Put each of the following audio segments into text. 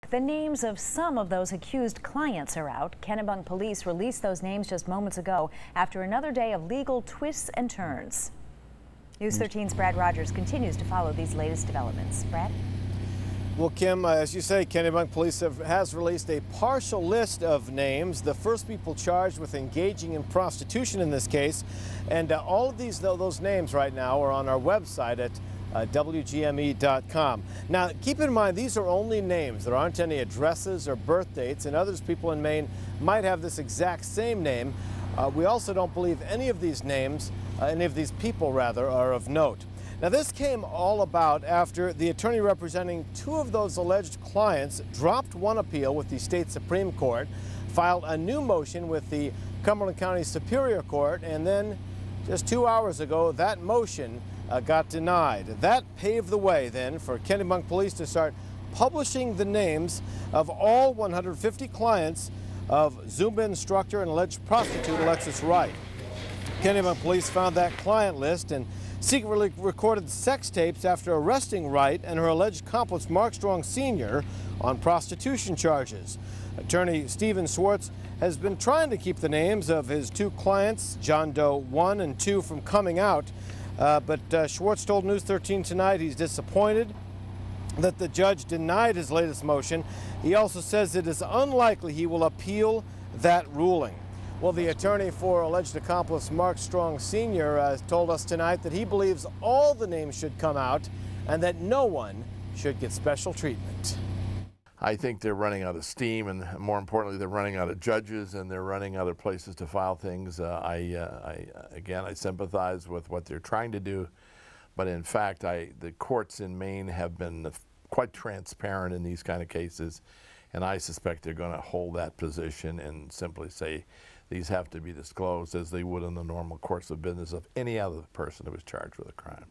The names of some of those accused clients are out. Kennebunk police released those names just moments ago after another day of legal twists and turns. News 13's Brad Rogers continues to follow these latest developments. Brad? Well, Kim, as you say, Kennebunk police has released a partial list of names, the first people charged with engaging in prostitution in this case. And all of those names right now are on our website at WGME.com. Now, keep in mind, these are only names. There aren't any addresses or birth dates, and others people in Maine might have this exact same name. We also don't believe any of these names, any of these people, rather, are of note. Now, this came all about after the attorney representing two of those alleged clients dropped one appeal with the state Supreme Court, filed a new motion with the Cumberland County Superior Court, and then just 2 hours ago, that motion got denied. That paved the way then for Kennebunk police to start publishing the names of all 150 clients of Zumba instructor and alleged prostitute Alexis Wright. Kennebunk police found that client list and secretly recorded sex tapes after arresting Wright and her alleged accomplice Mark Strong Sr. on prostitution charges. Attorney Stephen Schwartz has been trying to keep the names of his two clients, John Doe 1 and 2, from coming out. But Schwartz told News 13 tonight he's disappointed that the judge denied his latest motion. He also says it is unlikely he will appeal that ruling. Well, the attorney for alleged accomplice Mark Strong Sr. Told us tonight that he believes all the names should come out and that no one should get special treatment. I think they're running out of steam, and more importantly, they're running out of judges, and they're running out of places to file things. Again, I sympathize with what they're trying to do, but in fact, the courts in Maine have been quite transparent in these kind of cases, and I suspect they're going to hold that position and simply say these have to be disclosed as they would in the normal course of business of any other person who was charged with a crime.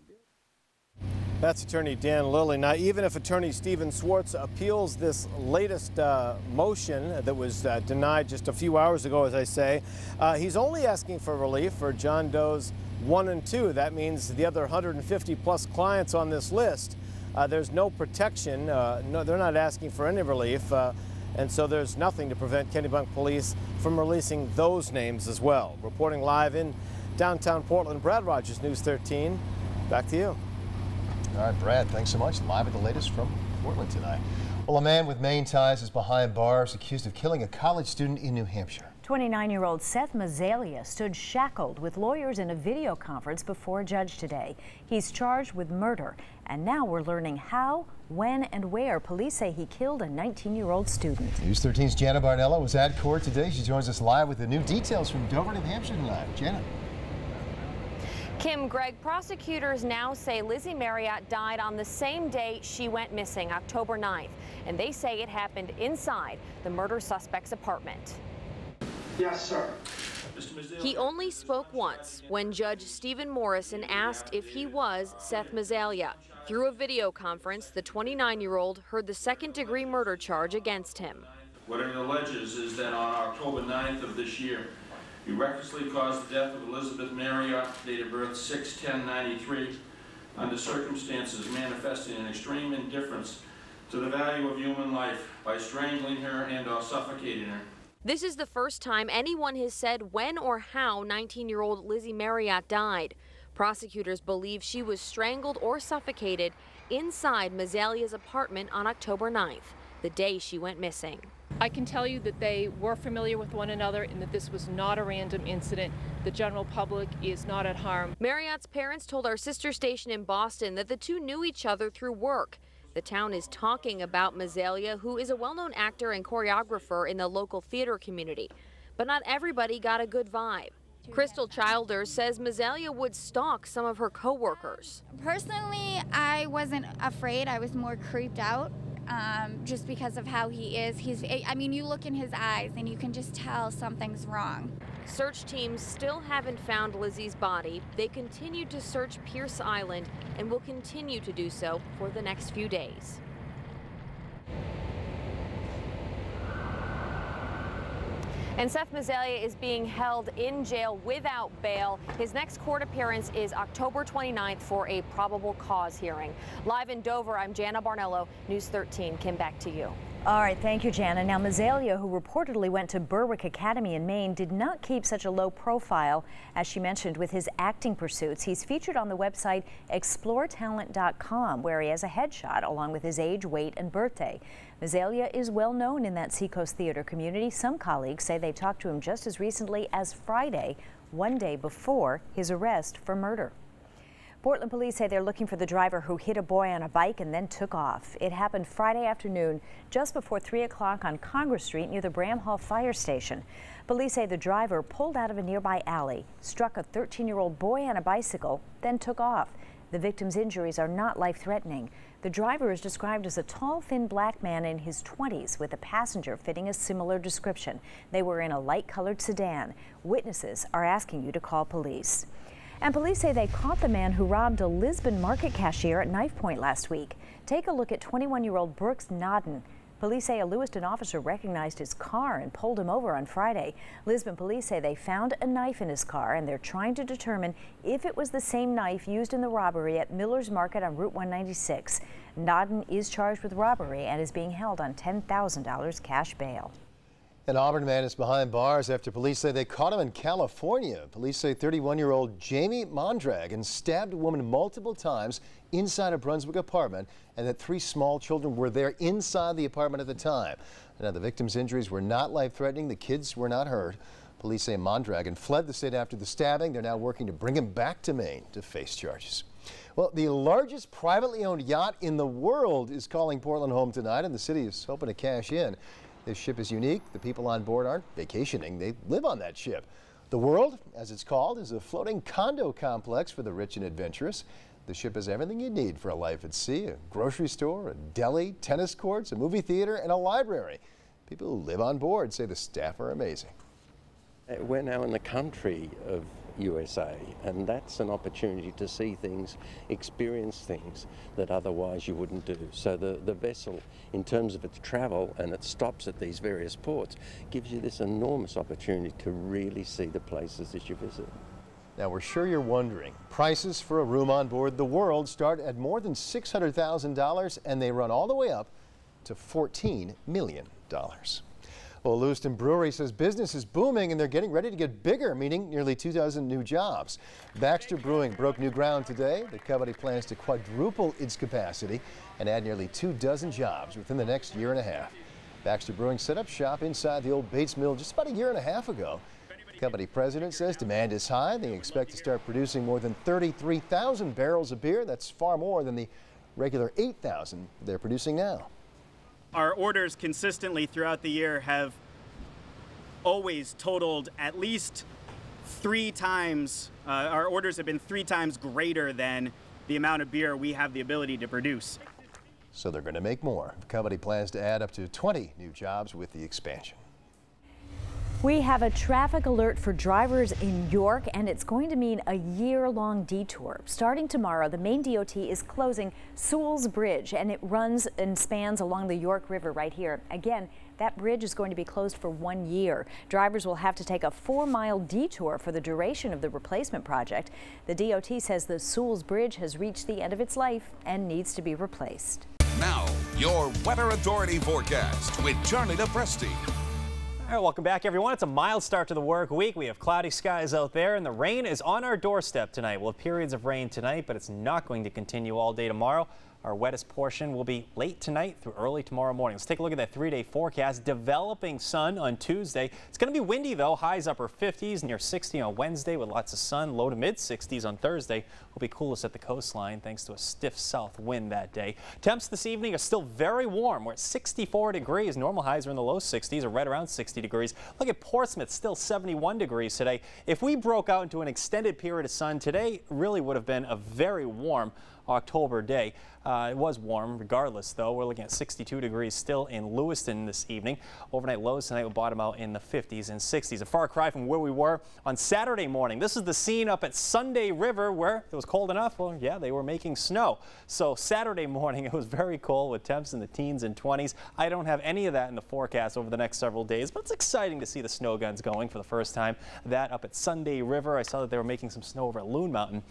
That's attorney Dan Lilly. Now, even if attorney Stephen Schwartz appeals this latest motion that was denied just a few hours ago, as I say, he's only asking for relief for John Doe's 1 and 2. That means the other 150 plus clients on this list, there's no protection. No, they're not asking for any relief. And so there's nothing to prevent Kennebunk police from releasing those names as well. Reporting live in downtown Portland, Brad Rogers, News 13. Back to you. All right, Brad, thanks so much. Live at the latest from Portland tonight. Well, a man with Maine ties is behind bars accused of killing a college student in New Hampshire. 29-year-old Seth Mazzalia stood shackled with lawyers in a video conference before a judge today. He's charged with murder, and now we're learning how, when, and where police say he killed a 19-year-old student. News 13's Jana Barnella was at court today. She joins us live with the new details from Dover, New Hampshire tonight. Jana. Kim, Greg, prosecutors now say Lizzie Marriott died on the same day she went missing, October 9th, and they say it happened inside the murder suspect's apartment. Yes, sir. He only spoke once when Judge Stephen Morrison asked if he was Seth Mazzalia. Through a video conference, the 29-year-old heard the second-degree murder charge against him. What it alleges is that on October 9th of this year, he recklessly caused the death of Elizabeth Marriott, date of birth 6/10/93, under circumstances manifesting an extreme indifference to the value of human life by strangling her and/or suffocating her. This is the first time anyone has said when or how 19-year-old Lizzie Marriott died. Prosecutors believe she was strangled or suffocated inside Mazzalia's apartment on October 9th, the day she went missing. I can tell you that they were familiar with one another and that this was not a random incident. The general public is not at harm. Marriott's parents told our sister station in Boston that the two knew each other through work. The town is talking about Mazzalia, who is a well-known actor and choreographer in the local theater community. But not everybody got a good vibe. Crystal Childers says Mazzalia would stalk some of her co-workers. Personally, I wasn't afraid. I was more creeped out. Just because of how he is. I mean, you look in his eyes and you can just tell something's wrong. Search teams still haven't found Lizzie's body. They continue to search Pierce Island and will continue to do so for the next few days. And Seth Mazzalia is being held in jail without bail. His next court appearance is October 29th for a probable cause hearing. Live in Dover, I'm Jana Barnello, News 13. Kim, back to you. All right, thank you, Jana. Now, Mazelia, who reportedly went to Berwick Academy in Maine, did not keep such a low profile, as she mentioned, with his acting pursuits. He's featured on the website exploretalent.com, where he has a headshot along with his age, weight, and birthday. Mazelia is well known in that Seacoast theater community. Some colleagues say they talked to him just as recently as Friday, one day before his arrest for murder. Portland police say they're looking for the driver who hit a boy on a bike and then took off. It happened Friday afternoon, just before 3 o'clock on Congress Street near the Bramhall Fire Station. Police say the driver pulled out of a nearby alley, struck a 13-year-old boy on a bicycle, then took off. The victim's injuries are not life-threatening. The driver is described as a tall, thin black man in his 20s with a passenger fitting a similar description. They were in a light-colored sedan. Witnesses are asking you to call police. And police say they caught the man who robbed a Lisbon market cashier at knife point last week. Take a look at 21-year-old Brooks Nodden. Police say a Lewiston officer recognized his car and pulled him over on Friday. Lisbon police say they found a knife in his car and they're trying to determine if it was the same knife used in the robbery at Miller's Market on Route 196. Nodden is charged with robbery and is being held on $10,000 cash bail. An Auburn man is behind bars after police say they caught him in California. Police say 31-year-old Jamie Mondragon stabbed a woman multiple times inside a Brunswick apartment and that 3 small children were there inside the apartment at the time. Now, the victim's injuries were not life-threatening. The kids were not hurt. Police say Mondragon fled the state after the stabbing. They're now working to bring him back to Maine to face charges. Well, the largest privately owned yacht in the world is calling Portland home tonight, and the city is hoping to cash in. This ship is unique. The people on board aren't vacationing. They live on that ship. The World, as it's called, is a floating condo complex for the rich and adventurous. The ship has everything you need for a life at sea: a grocery store, a deli, tennis courts, a movie theater, and a library. People who live on board say the staff are amazing. We're now in the country of USA, and that's an opportunity to see things, experience things that otherwise you wouldn't do. So the vessel, in terms of its travel and its stops at these various ports, gives you this enormous opportunity to really see the places that you visit. Now, we're sure you're wondering, prices for a room on board the World start at more than $600,000 and they run all the way up to $14 million. Well, Lewiston Brewery says business is booming and they're getting ready to get bigger, meaning nearly 2,000 new jobs. Baxter Brewing broke new ground today. The company plans to quadruple its capacity and add nearly 24 jobs within the next year and a half. Baxter Brewing set up shop inside the old Bates Mill just about a year and a half ago. The company president says demand is high. They expect to start producing more than 33,000 barrels of beer. That's far more than the regular 8,000 they're producing now. Our orders consistently throughout the year have always totaled at least 3 times, our orders have been 3 times greater than the amount of beer we have the ability to produce. So they're going to make more. The company plans to add up to 20 new jobs with the expansion. We have a traffic alert for drivers in York, and it's going to mean a year-long detour. Starting tomorrow, the Maine DOT is closing Sewell's Bridge, and it runs and spans along the York River right here. Again, that bridge is going to be closed for 1 year. Drivers will have to take a 4-mile detour for the duration of the replacement project. The DOT says the Sewell's Bridge has reached the end of its life and needs to be replaced. Now, your Weather Authority forecast with Charlie DePresti. All right, welcome back, everyone. It's a mild start to the work week. We have cloudy skies out there, and the rain is on our doorstep tonight. We'll have periods of rain tonight, but it's not going to continue all day tomorrow. Our wettest portion will be late tonight through early tomorrow morning. Let's take a look at that 3-day forecast. Developing sun on Tuesday. It's going to be windy, though. Highs upper 50s, near 60 on Wednesday with lots of sun. Low to mid 60s on Thursday. Will be coolest at the coastline thanks to a stiff south wind that day. Temps this evening are still very warm. We're at 64 degrees. Normal highs are in the low 60s or right around 60 degrees. Look at Portsmouth, still 71 degrees today. If we broke out into an extended period of sun today, really would have been a very warm October day. It was warm regardless, though. We're looking at 62 degrees still in Lewiston this evening. Overnight lows tonight will bottom out in the 50s and 60s. A far cry from where we were on Saturday morning. This is the scene up at Sunday River where it was cold enough. Well, yeah, they were making snow. So Saturday morning it was very cold with temps in the teens and 20s. I don't have any of that in the forecast over the next several days, but it's exciting to see the snow guns going for the first time. That up at Sunday River. I saw that they were making some snow over at Loon Mountain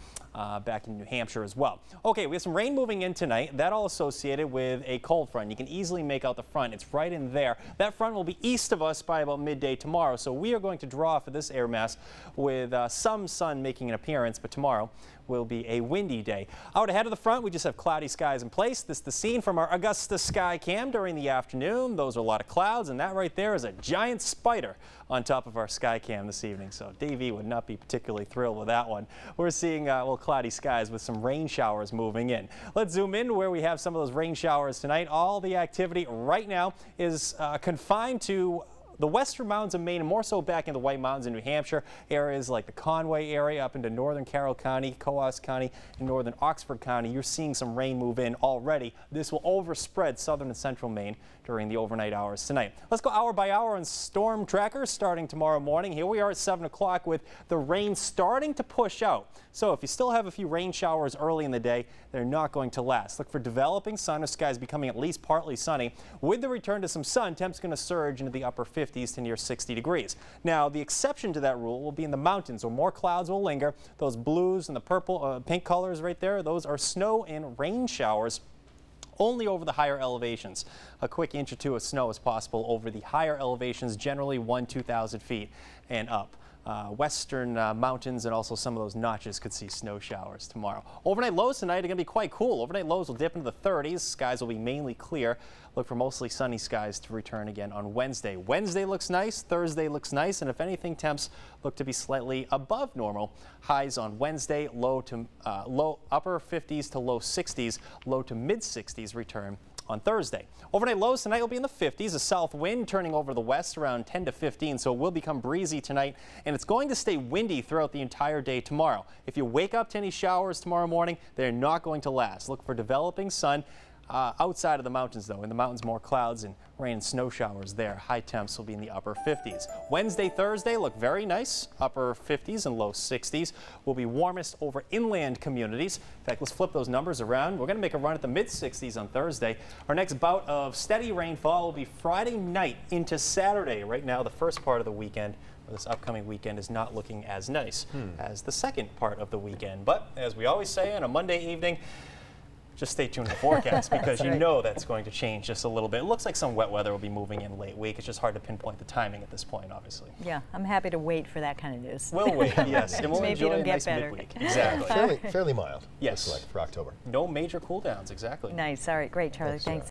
back in New Hampshire as well. Okay, we have some rain moving in tonight. tonight. That all associated with a cold front. You can easily make out the front. It's right in there. That front will be east of us by about midday tomorrow. So we are going to draw for this air mass with some sun making an appearance, but tomorrow will be a windy day. Out ahead of the front, we just have cloudy skies in place. This is the scene from our Augusta sky cam during the afternoon. Those are a lot of clouds, and that right there is a giant spider on top of our sky cam this evening. So Dave E would not be particularly thrilled with that one. We're seeing well, cloudy skies with some rain showers moving in. Let's zoom in where we have some of those rain showers tonight. All the activity right now is confined to the western mountains of Maine, and more so back in the White Mountains in New Hampshire, areas like the Conway area up into northern Carroll County, Coos County, and northern Oxford County. You're seeing some rain move in already. This will overspread southern and central Maine during the overnight hours tonight. Let's go hour by hour on storm trackers starting tomorrow morning. Here we are at 7 o'clock with the rain starting to push out. So if you still have a few rain showers early in the day, they're not going to last. Look for developing sun or skies becoming at least partly sunny. With the return to some sun, temps going to surge into the upper 50s to near 60 degrees. Now, the exception to that rule will be in the mountains where more clouds will linger. Those blues and the purple, pink colors right there, those are snow and rain showers only over the higher elevations. A quick inch or two of snow is possible over the higher elevations, generally 1,000–2,000 feet and up. Western mountains and also some of those notches could see snow showers tomorrow. Overnight lows tonight are going to be quite cool. Overnight lows will dip into the 30s. Skies will be mainly clear. Look for mostly sunny skies to return again on Wednesday. Wednesday looks nice. Thursday looks nice. And if anything, temps look to be slightly above normal. Highs on Wednesday, low upper 50s to low 60s, low to mid 60s return on Thursday. Overnight lows tonight will be in the 50s. A south wind turning over the west around 10 to 15, so it will become breezy tonight, and it's going to stay windy throughout the entire day tomorrow. If you wake up to any showers tomorrow morning, they're not going to last. Look for developing sun. Outside of the mountains, though, in the mountains, more clouds and rain and snow showers there. High temps will be in the upper 50s. Wednesday, Thursday look very nice. Upper 50s and low 60s will be warmest over inland communities. In fact, let's flip those numbers around. We're going to make a run at the mid 60s on Thursday. Our next bout of steady rainfall will be Friday night into Saturday. Right now, the first part of the weekend, or this upcoming weekend, is not looking as nice as the second part of the weekend. But as we always say on a Monday evening, just stay tuned to the forecast because you know that's going to change just a little bit. It looks like some wet weather will be moving in late week. It's just hard to pinpoint the timing at this point, obviously. Yeah, I'm happy to wait for that kind of news. We'll wait, yes. And we'll Maybe enjoy it'll a get nice better. midweek. Exactly. Fairly mild. Yes. Looks like for October. No major cool downs, exactly. Nice. All right, great, Charlie. Thanks.